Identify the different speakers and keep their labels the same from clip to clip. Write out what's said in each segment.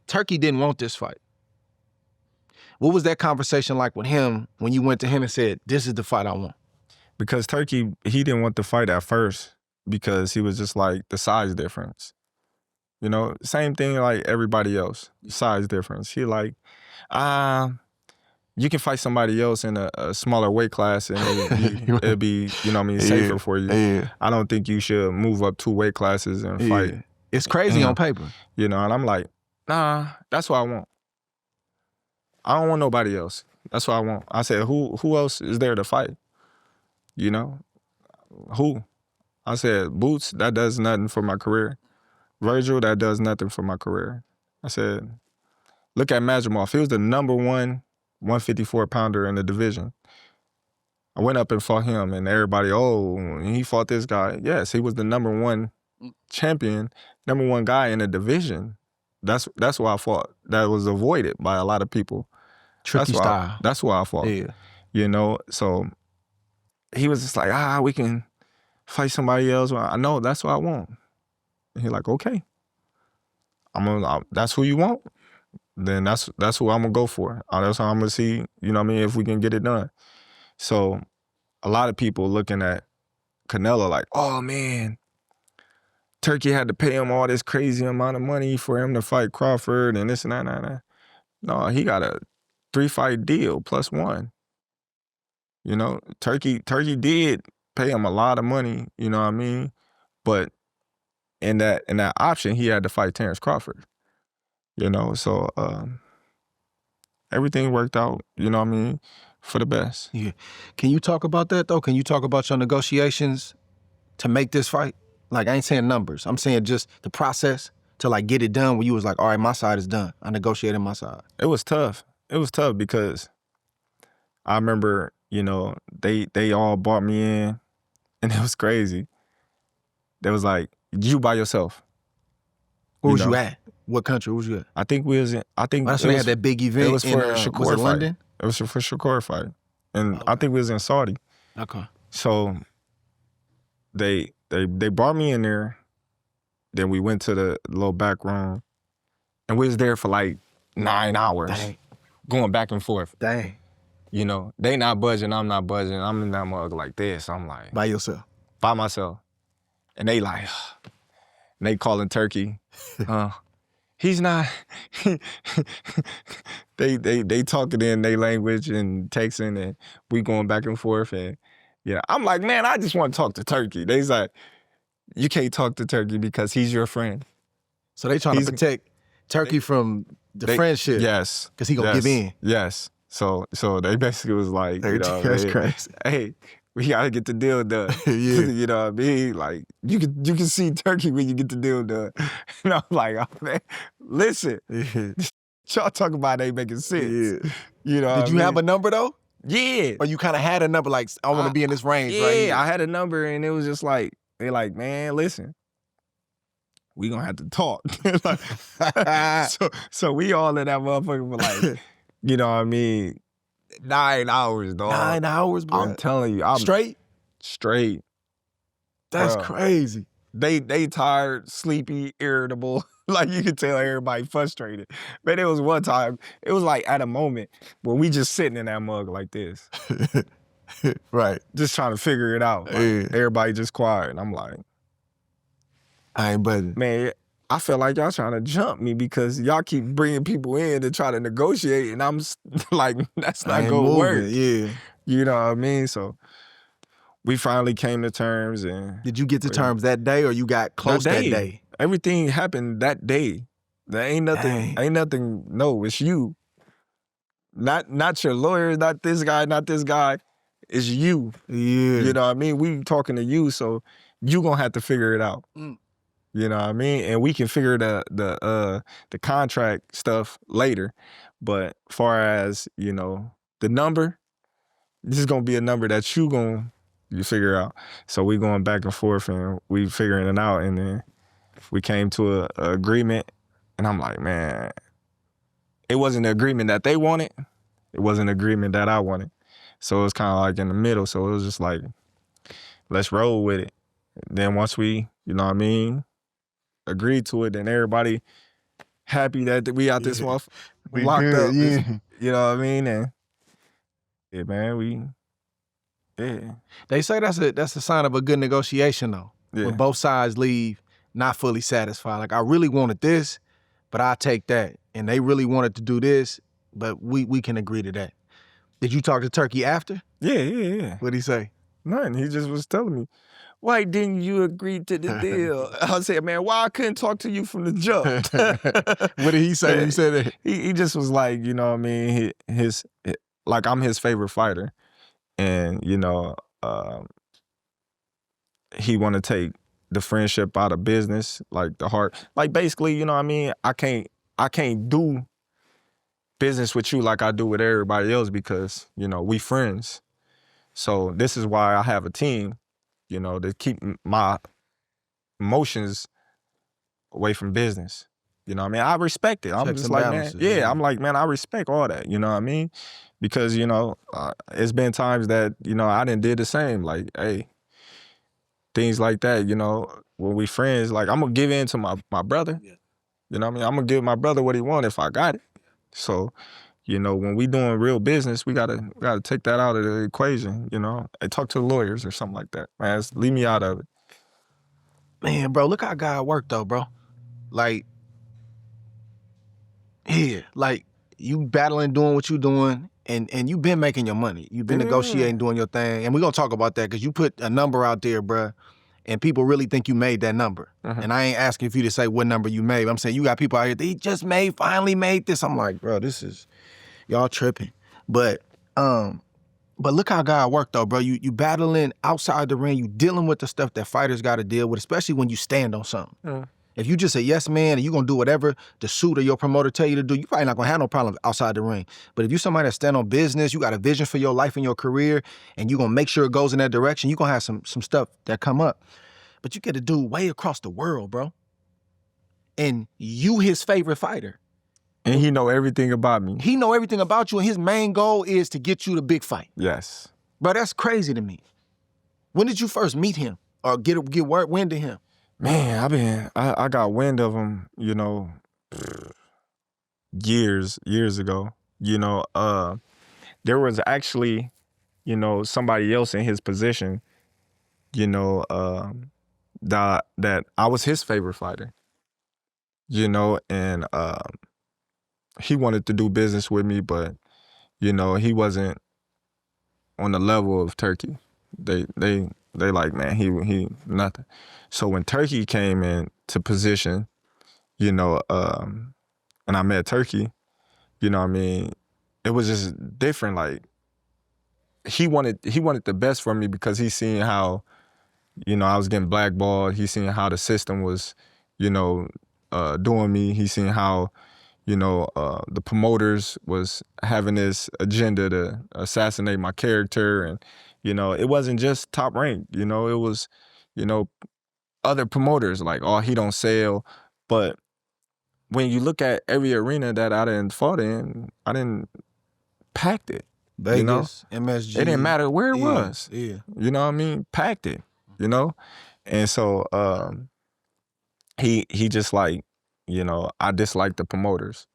Speaker 1: Turki didn't want this fight. What was that conversation like with him when you went to him and said, this is the fight I want?
Speaker 2: Because Turki, he didn't want the fight at first because he was just like the size difference. You know, same thing like everybody else, size difference. He like, you can fight somebody else in a smaller weight class and it'll be, you know what I mean, safer for you.
Speaker 1: Yeah.
Speaker 2: I don't think you should move up 2 weight classes and fight.
Speaker 1: It's crazy on paper.
Speaker 2: You know, and I'm like, nah, that's what I want. I don't want nobody else. That's what I want. I said, who else is there to fight? You know? Who? I said, Boots, that does nothing for my career. Virgil, that does nothing for my career. I said, look at Majimov. He was the #1 154-pounder in the division. I went up and fought him, and everybody, oh, he fought this guy. Yes, he was the #1 champion, #1 guy in the division. That's why I fought. That was avoided by a lot of people.
Speaker 1: Tricky style.
Speaker 2: That's why I fought.
Speaker 1: Yeah.
Speaker 2: You know, so he was just like, we can fight somebody else. I know, that's what I want. And he like, okay. That's who you want? Then that's who I'm gonna go for. That's how I'm gonna see, you know what I mean, if we can get it done. So a lot of people looking at Canelo like, oh man, Turki had to pay him all this crazy amount of money for him to fight Crawford and this and that. No, he got a 3-fight deal +1. You know, Turki did pay him a lot of money, you know what I mean? But in that option, he had to fight Terence Crawford. You know, so everything worked out, you know what I mean, for the best.
Speaker 1: Yeah. Can you talk about that though? Can you talk about your negotiations to make this fight? Like, I ain't saying numbers. I'm saying just the process to like get it done where you was like, all right, my side is done. I negotiated my side.
Speaker 2: It was tough. It was tough because I remember, you know, they all brought me in and it was crazy. They was like, you by yourself.
Speaker 1: Where was you at? What country was you at?
Speaker 2: I think we was in,
Speaker 1: that's when they had that big event.
Speaker 2: It was for Shakur
Speaker 1: was it
Speaker 2: fight.
Speaker 1: London?
Speaker 2: It was for Shakur fight. And I think we was in Saudi.
Speaker 1: Okay.
Speaker 2: So they brought me in there. Then we went to the little back room. And we was there for like 9 hours.
Speaker 1: Dang.
Speaker 2: Going back and forth.
Speaker 1: Dang.
Speaker 2: You know, they not budging, I'm not budging. I'm in that mug like this. I'm like.
Speaker 1: By yourself?
Speaker 2: By myself. And they like, and they calling Turki. He's not, they talking in their language and texting and we going back and forth. And yeah, I'm like, man, I just want to talk to Turki. They's like, you can't talk to Turki because he's your friend.
Speaker 1: So they trying to protect Turki from the friendship.
Speaker 2: Yes.
Speaker 1: Because he gonna give in.
Speaker 2: Yes. So they basically was like, you know,
Speaker 1: that's crazy.
Speaker 2: Hey, we gotta get the deal done.
Speaker 1: Yeah.
Speaker 2: You know what I mean? Like, you can see Turki when you get the deal done. And I'm like, oh man, listen, y'all talking about ain't making sense.
Speaker 1: Yeah.
Speaker 2: You know
Speaker 1: Did you have a number though?
Speaker 2: Yeah.
Speaker 1: Or you kind of had a number like, I want to be in this range,
Speaker 2: yeah,
Speaker 1: right here?
Speaker 2: I had a number and it was just like, they like, man, listen, we gonna have to talk. so we all in that motherfucker for like, you know what I mean, 9 hours, dog.
Speaker 1: 9 hours, bro.
Speaker 2: I'm telling you.
Speaker 1: Straight?
Speaker 2: Straight.
Speaker 1: That's
Speaker 2: Bro.
Speaker 1: crazy.
Speaker 2: They tired, sleepy, irritable. Like you could tell everybody frustrated. Man, it was one time, it was like at a moment where we just sitting in that mug like this.
Speaker 1: Right.
Speaker 2: Just trying to figure it out. Like, everybody just quiet. And I'm like,
Speaker 1: I ain't budging.
Speaker 2: Man, I feel like y'all trying to jump me because y'all keep bringing people in to try to negotiate and I'm like, that's not gonna work.
Speaker 1: Yeah.
Speaker 2: You know what I mean? So we finally came to terms and...
Speaker 1: Did you get to terms that day or you got close that day?
Speaker 2: Everything happened that day. There ain't nothing, no, it's you. Not your lawyer, not this guy. It's you.
Speaker 1: Yeah.
Speaker 2: You know what I mean? We talking to you, so you gonna have to figure it out. You know what I mean? And we can figure the contract stuff later. But far as, you know, the number, this is gonna be a number that you figure out. So we going back and forth and we figuring it out, and then we came to a agreement. And I'm like, man, it wasn't the agreement that they wanted. It wasn't the agreement that I wanted. So it was kind of like in the middle. So it was just like, let's roll with it. Then once we, you know what I mean, agreed to it, then everybody happy that we out this month
Speaker 1: We
Speaker 2: locked
Speaker 1: good,
Speaker 2: up.
Speaker 1: yeah.
Speaker 2: You know what I mean? And yeah, man, yeah.
Speaker 1: They say that's a sign of a good negotiation though.
Speaker 2: Yeah.
Speaker 1: When both sides leave not fully satisfied. Like I really wanted this, but I take that. And they really wanted to do this, but we can agree to that. Did you talk to Turkey after?
Speaker 2: Yeah.
Speaker 1: What'd he say?
Speaker 2: Nothing. He just was telling me, why didn't you agree to the deal? I said, man, why I couldn't talk to you from the jump?
Speaker 1: What did he say when you said that?
Speaker 2: He just was like, you know what I mean? Like I'm his favorite fighter. And, you know, he want to take the friendship out of business, like the heart. Like basically, you know what I mean? I can't do business with you like I do with everybody else because, you know, we friends. So this is why I have a team, you know, to keep my emotions away from business. You know what I mean? I respect it. I'm
Speaker 1: Checks
Speaker 2: just
Speaker 1: and
Speaker 2: like,
Speaker 1: balances,
Speaker 2: man,
Speaker 1: yeah.
Speaker 2: I'm like, man, I respect all that. You know what I mean? Because, you know, it's been times that, you know, I done did the same. Like, hey, things like that, you know, when we friends, like I'm gonna give in to my brother.
Speaker 1: Yeah.
Speaker 2: You know what I mean? I'm gonna give my brother what he want if I got it. So, you know, when we doing real business, we gotta take that out of the equation, you know. And talk to the lawyers or something like that. Man, leave me out of it.
Speaker 1: Man, bro, look how God worked though, bro. Like, yeah, like you battling, doing what you doing, and you been making your money. You been negotiating, doing your thing. And we're gonna talk about that because you put a number out there, bro, and people really think you made that number. And I ain't asking for you to say what number you made. I'm saying you got people out here, they just finally made this. I'm like, bro, this is, y'all tripping. But look how God worked though, bro. You battling outside the ring, you dealing with the stuff that fighters gotta deal with, especially when you stand on something. If you just a yes man and you gonna do whatever the suit or your promoter tell you to do, you probably not gonna have no problems outside the ring. But if you somebody that stand on business, you got a vision for your life and your career, and you gonna make sure it goes in that direction, you gonna have some stuff that come up. But you get a dude way across the world, bro. And you his favorite fighter.
Speaker 2: And he know everything about me.
Speaker 1: He know everything about you, and his main goal is to get you the big fight.
Speaker 2: Yes.
Speaker 1: Bro, that's crazy to me. When did you first meet him or get wind of him?
Speaker 2: Man, I got wind of him, you know, years ago. You know, there was actually, you know, somebody else in his position, you know, that I was his favorite fighter. You know, and he wanted to do business with me, but, you know, he wasn't on the level of Turki. They like, man, he nothing. So when Turki came into position, you know, and I met Turki, you know what I mean, it was just different. Like he wanted the best for me because he seen how, you know, I was getting blackballed. He seen how the system was, you know, doing me. He seen how, you know, the promoters was having this agenda to assassinate my character. And, you know, it wasn't just Top Rank, you know, it was, you know, other promoters like, oh, he don't sell. But when you look at every arena that I done fought in, I didn't packed it.
Speaker 1: Vegas,
Speaker 2: you know?
Speaker 1: MSG.
Speaker 2: It didn't matter where it was.
Speaker 1: Yeah.
Speaker 2: You know what I mean? Packed it, you know? And so he just like, you know, I dislike the promoters.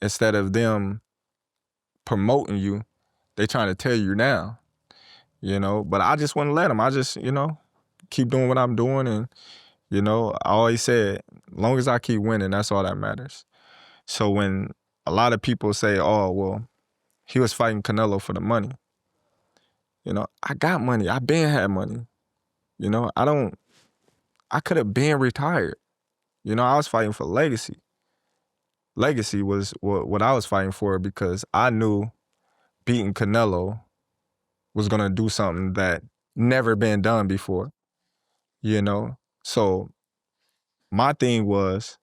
Speaker 2: Instead of them promoting you, they trying to tear you down, you know? But I just wouldn't let them. I just, you know, keep doing what I'm doing. And, you know, I always said, as long as I keep winning, that's all that matters. So when a lot of people say, oh, well, he was fighting Canelo for the money. You know, I got money. I been had money. You know, I could have been retired. You know, I was fighting for legacy. Legacy was what I was fighting for because I knew beating Canelo was gonna do something that never been done before. You know? So my thing was,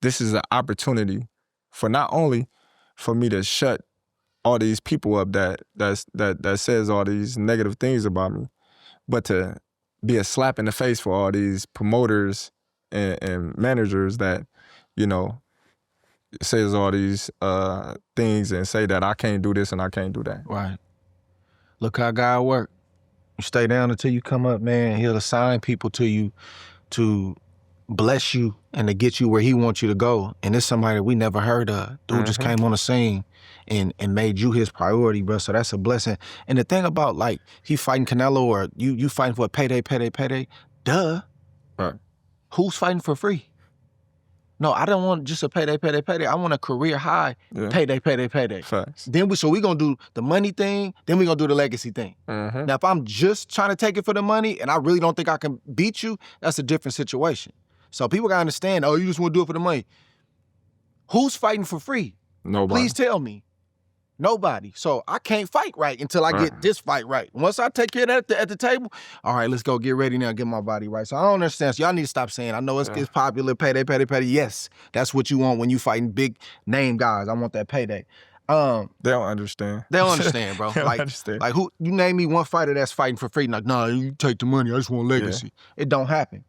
Speaker 2: this is an opportunity for not only for me to shut all these people up that says all these negative things about me, but to be a slap in the face for all these promoters and managers that, you know, says all these things and say that I can't do this and I can't do that.
Speaker 1: Right. Look how God work. You stay down until you come up, man. He'll assign people to you to bless you and to get you where he wants you to go. And it's somebody that we never heard of. Dude just came on the scene and made you his priority, bro. So that's a blessing. And the thing about like he fighting Canelo or you fighting for a payday, duh.
Speaker 2: Right.
Speaker 1: Who's fighting for free? No, I don't want just a payday. I want a career high payday.
Speaker 2: Facts.
Speaker 1: Then we gonna do the money thing, then we gonna do the legacy thing. Now, if I'm just trying to take it for the money and I really don't think I can beat you, that's a different situation. So people gotta understand, oh, you just wanna do it for the money. Who's fighting for free?
Speaker 2: Nobody.
Speaker 1: Please tell me. Nobody. So I can't fight right until I get this fight right. Once I take care of that at the table, all right, let's go get ready now and get my body right. So I don't understand. So y'all need to stop saying, I know it's popular, payday. Yes, that's what you want when you fighting big name guys. I want that payday.
Speaker 2: They don't understand.
Speaker 1: They don't understand, bro.
Speaker 2: They don't understand.
Speaker 1: Like who? You name me one fighter that's fighting for free. Like, nah, you take the money. I just want legacy. It don't happen.